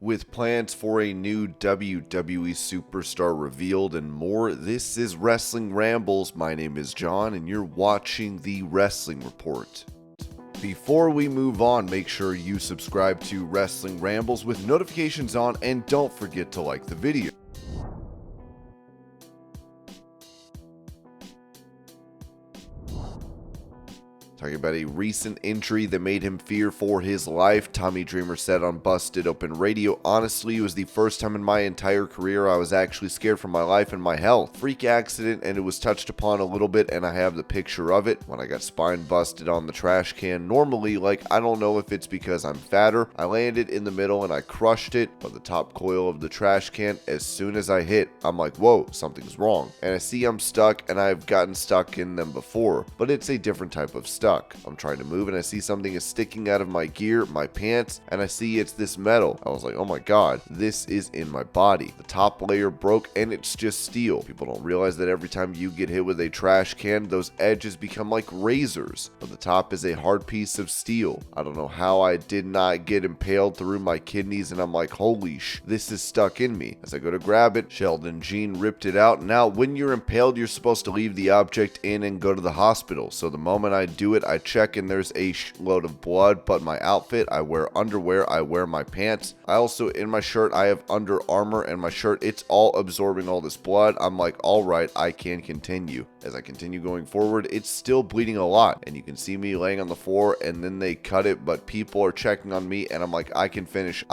With plans for a new WWE superstar revealed and more, this is Wrestling Rambles. My name is John, and you're watching the Wrestling Report. Before we move on, make sure you subscribe to Wrestling Rambles with notifications on, and don't forget to like the video. Talking about a recent injury that made him fear for his life, Tommy Dreamer said on Busted Open Radio, "Honestly, it was the first time in my entire career I was actually scared for my life and my health. Freak accident, and it was touched upon a little bit, and I have the picture of it when I got spine busted on the trash can. Normally, I don't know if it's because I'm fatter, I landed in the middle and I crushed it, but the top coil of the trash can, as soon as I hit, I'm like, whoa, something's wrong. And I see I'm stuck, and I've gotten stuck in them before, but it's a different type of stuck. I'm trying to move and I see something is sticking out of my gear, my pants, and I see it's this metal. I was like, oh my god, this is in my body. The top layer broke and it's just steel. People don't realize that every time you get hit with a trash can, those edges become like razors, but the top is a hard piece of steel. I don't know how I did not get impaled through my kidneys, and I'm like, holy this is stuck in me. As I go to grab it, Sheldon Jean ripped it out. Now, when you're impaled, you're supposed to leave the object in and go to the hospital. So the moment I do it, I check and there's a load of blood, but my outfit, I wear underwear, I wear my pants. I also, in my shirt, I have Under Armour, and my shirt, it's all absorbing all this blood. I'm like, all right, I can continue. As I continue going forward, it's still bleeding a lot, and you can see me laying on the floor, and then they cut it, but people are checking on me, and I'm like, I can finish,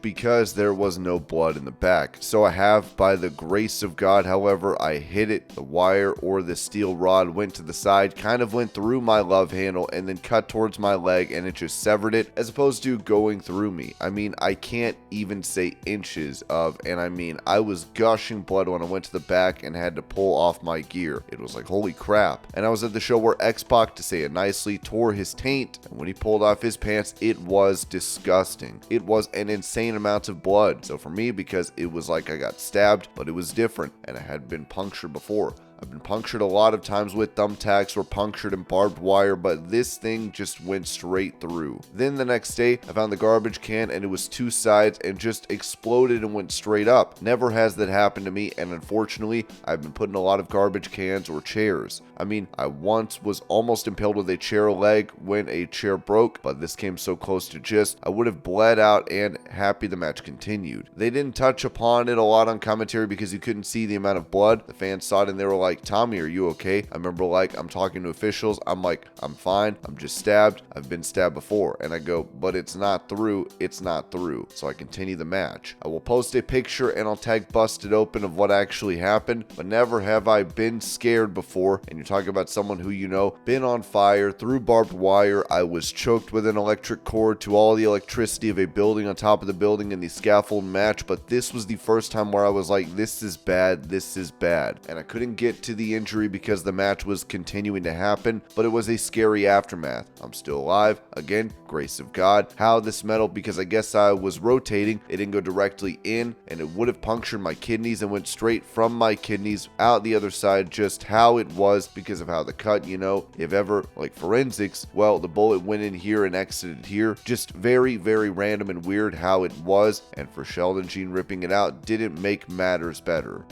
because there was no blood in the back. So I have, by the grace of God, however, I hit it. The wire or the steel rod went to the side, kind of went through my love handle, and then cut towards my leg, and it just severed it, as opposed to going through me. I mean, I can't even say inches of, and I mean, I was gushing blood when I went to the back and had to pull off my gear. It was like, holy crap. And I was at the show where X-Pac, to say it nicely, tore his taint, and when he pulled off his pants, it was disgusting. It was an insane amount of blood. So for me, because it was like I got stabbed, but it was different, and I had been punctured before. I've been punctured a lot of times with thumbtacks or punctured in barbed wire, but this thing just went straight through. Then the next day, I found the garbage can, and it was two sides and just exploded and went straight up. Never has that happened to me, and unfortunately, I've been put in a lot of garbage cans or chairs. I mean, I once was almost impaled with a chair leg when a chair broke, but this came so close to just, I would have bled out, and happy the match continued. They didn't touch upon it a lot on commentary because you couldn't see the amount of blood. The fans saw it and they were like, Tommy, are you okay? I remember I'm talking to officials. I'm like, I'm fine. I'm just stabbed. I've been stabbed before. And I go, but it's not through. It's not through. So I continue the match. I will post a picture and I'll tag Busted Open of what actually happened, but never have I been scared before. And you're talking about someone who, been on fire, through barbed wire. I was choked with an electric cord to all the electricity of a building on top of the building in the scaffold match, but this was the first time where I was like, this is bad. This is bad. And I couldn't get to the injury because the match was continuing to happen, but it was a scary aftermath. I'm still alive. Again, grace of God. How this metal, because I guess I was rotating, it didn't go directly in, and it would have punctured my kidneys and went straight from my kidneys out the other side. Just how it was because of how the cut, if ever like forensics, well, the bullet went in here and exited here. Just very, very random and weird how it was, and for Sheldon Jean ripping it out didn't make matters better.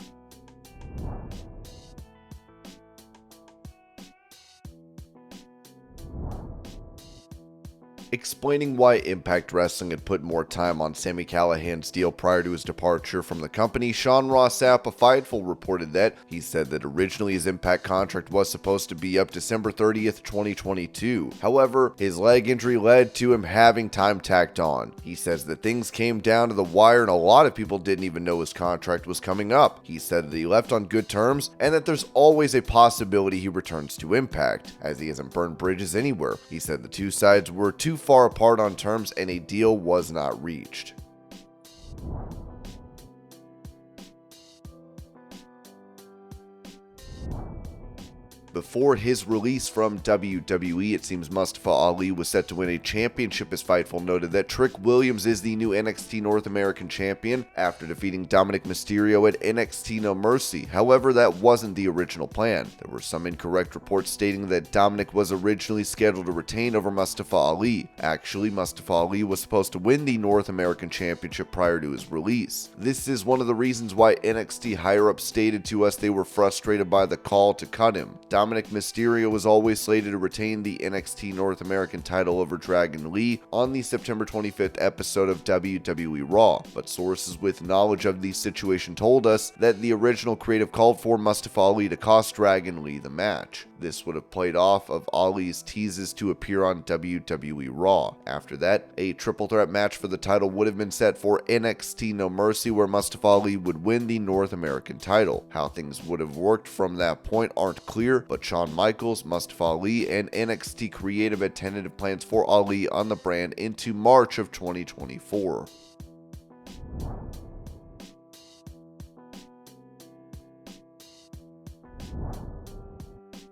Explaining why Impact Wrestling had put more time on Sami Callihan's deal prior to his departure from the company, Sean Ross Sapp of Fightful reported that he said that originally his Impact contract was supposed to be up December 30th, 2022. However, his leg injury led to him having time tacked on. He says that things came down to the wire and a lot of people didn't even know his contract was coming up. He said that he left on good terms and that there's always a possibility he returns to Impact, as he hasn't burned bridges anywhere. He said the two sides were too far apart on terms and a deal was not reached. Before his release from WWE, it seems Mustafa Ali was set to win a championship as Fightful noted that Trick Williams is the new NXT North American champion after defeating Dominic Mysterio at NXT No Mercy. However, that wasn't the original plan. There were some incorrect reports stating that Dominic was originally scheduled to retain over Mustafa Ali. Actually, Mustafa Ali was supposed to win the North American Championship prior to his release. This is one of the reasons why NXT higher-ups stated to us they were frustrated by the call to cut him. Dominic Mysterio was always slated to retain the NXT North American title over Dragon Lee on the September 25th episode of WWE Raw, but sources with knowledge of the situation told us that the original creative called for Mustafa Ali to cost Dragon Lee the match. This would have played off of Ali's teases to appear on WWE Raw. After that, a triple threat match for the title would have been set for NXT No Mercy, where Mustafa Ali would win the North American title. How things would have worked from that point aren't clear, but Shawn Michaels, Mustafa Ali, and NXT Creative had tentative plans for Ali on the brand into March of 2024.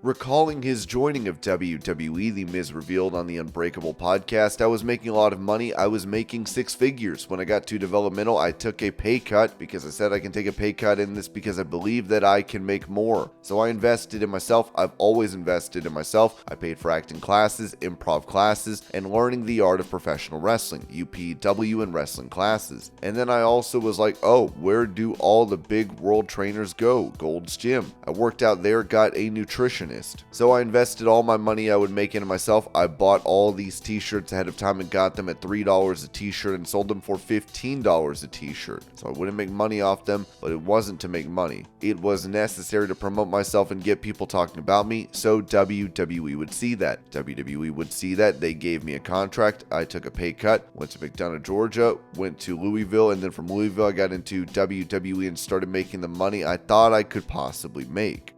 Recalling his joining of WWE, The Miz revealed on the Unbreakable podcast, "I was making a lot of money. I was making six figures. When I got to developmental, I took a pay cut because I said I can take a pay cut in this because I believe that I can make more. So I invested in myself. I've always invested in myself. I paid for acting classes, improv classes, and learning the art of professional wrestling, UPW and wrestling classes. And then I also was like, oh, where do all the big world trainers go? Gold's Gym. I worked out there, got a nutritionist. So I invested all my money I would make into myself. I bought all these t-shirts ahead of time and got them at $3 a t-shirt and sold them for $15 a t-shirt. So I wouldn't make money off them, but it wasn't to make money. It was necessary to promote myself and get people talking about me, so WWE would see that. WWE would see that. They gave me a contract. I took a pay cut, went to McDonough, Georgia, went to Louisville, and then from Louisville I got into WWE and started making the money I thought I could possibly make."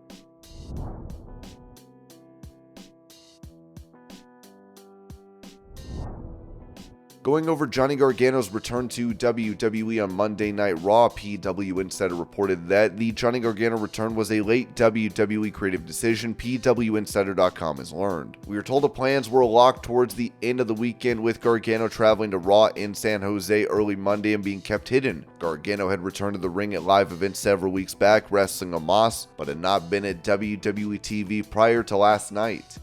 Going over Johnny Gargano's return to WWE on Monday Night Raw, PW Insider reported that the Johnny Gargano return was a late WWE creative decision, PWInsider.com has learned. We are told the plans were locked towards the end of the weekend, with Gargano traveling to Raw in San Jose early Monday and being kept hidden. Gargano had returned to the ring at live events several weeks back, wrestling Omos, but had not been at WWE TV prior to last night.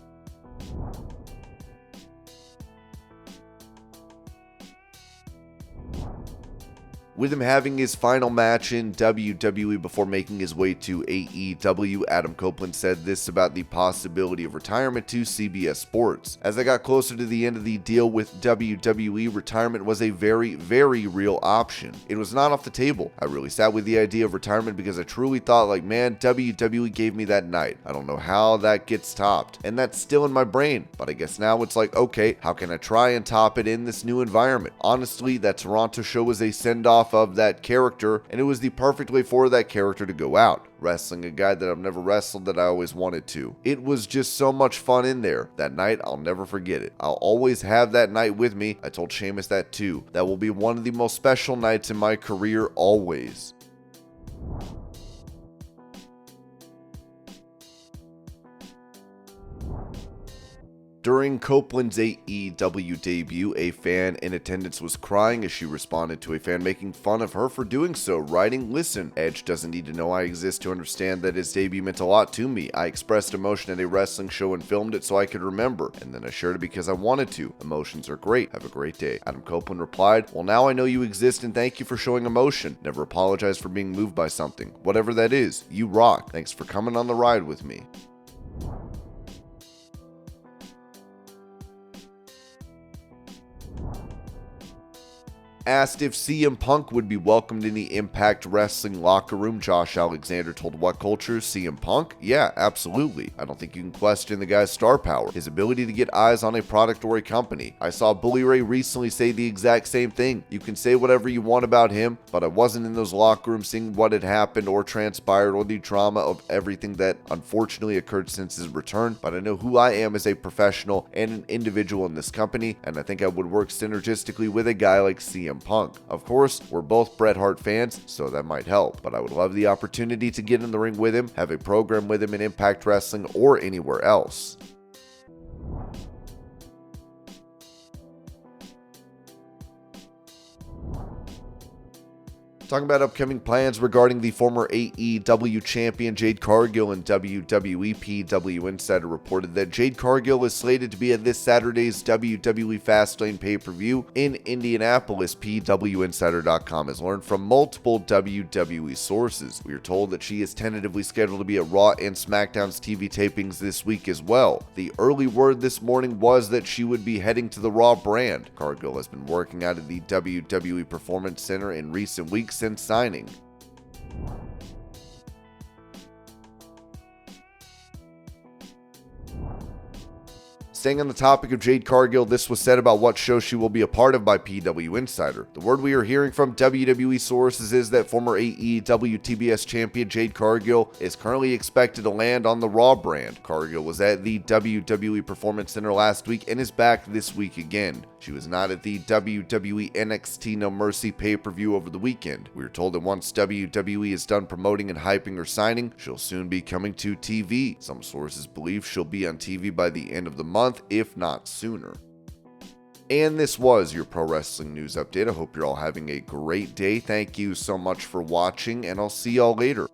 With him having his final match in WWE before making his way to AEW, Adam Copeland said this about the possibility of retirement to CBS Sports. "As I got closer to the end of the deal with WWE, retirement was a very, very real option. It was not off the table. I really sat with the idea of retirement because I truly thought, like, man, WWE gave me that night. I don't know how that gets topped. And that's still in my brain. But I guess now it's like, okay, how can I try and top it in this new environment? Honestly, that Toronto show was a send-off of that character, and it was the perfect way for that character to go out. Wrestling a guy that I've never wrestled that I always wanted to. It was just so much fun in there. That night, I'll never forget it. I'll always have that night with me. I told Sheamus that too. That will be one of the most special nights in my career, always." During Copeland's AEW debut, a fan in attendance was crying as she responded to a fan making fun of her for doing so, writing, "Listen, Edge doesn't need to know I exist to understand that his debut meant a lot to me. I expressed emotion at a wrestling show and filmed it so I could remember, and then I shared it because I wanted to. Emotions are great. Have a great day." Adam Copeland replied, "Well, now I know you exist and thank you for showing emotion. Never apologize for being moved by something. Whatever that is, you rock. Thanks for coming on the ride with me." Asked if CM Punk would be welcomed in the Impact Wrestling locker room, Josh Alexander told What Culture, "CM Punk? Yeah, absolutely. I don't think you can question the guy's star power, his ability to get eyes on a product or a company. I saw Bully Ray recently say the exact same thing. You can say whatever you want about him, but I wasn't in those locker rooms seeing what had happened or transpired or the drama of everything that unfortunately occurred since his return, but I know who I am as a professional and an individual in this company, and I think I would work synergistically with a guy like CM CM Punk. Of course, we're both Bret Hart fans, so that might help, but I would love the opportunity to get in the ring with him, have a program with him in Impact Wrestling or anywhere else. Talking about upcoming plans regarding the former AEW champion Jade Cargill, and WWE PW Insider reported that Jade Cargill is slated to be at this Saturday's WWE Fastlane pay-per-view in Indianapolis. PWInsider.com has learned from multiple WWE sources. We are told that she is tentatively scheduled to be at Raw and SmackDown's TV tapings this week as well. The early word this morning was that she would be heading to the Raw brand. Cargill has been working out at the WWE Performance Center in recent weeks since signing. Staying on the topic of Jade Cargill, this was said about what show she will be a part of by PW Insider. The word we are hearing from WWE sources is that former AEW TBS champion Jade Cargill is currently expected to land on the Raw brand. Cargill was at the WWE Performance Center last week and is back this week again. She was not at the WWE NXT No Mercy pay-per-view over the weekend. We are told that once WWE is done promoting and hyping her signing, she'll soon be coming to TV. Some sources believe she'll be on TV by the end of the month, if not sooner. And this was your pro wrestling news update. I hope you're all having a great day. Thank you so much for watching, and I'll see y'all later.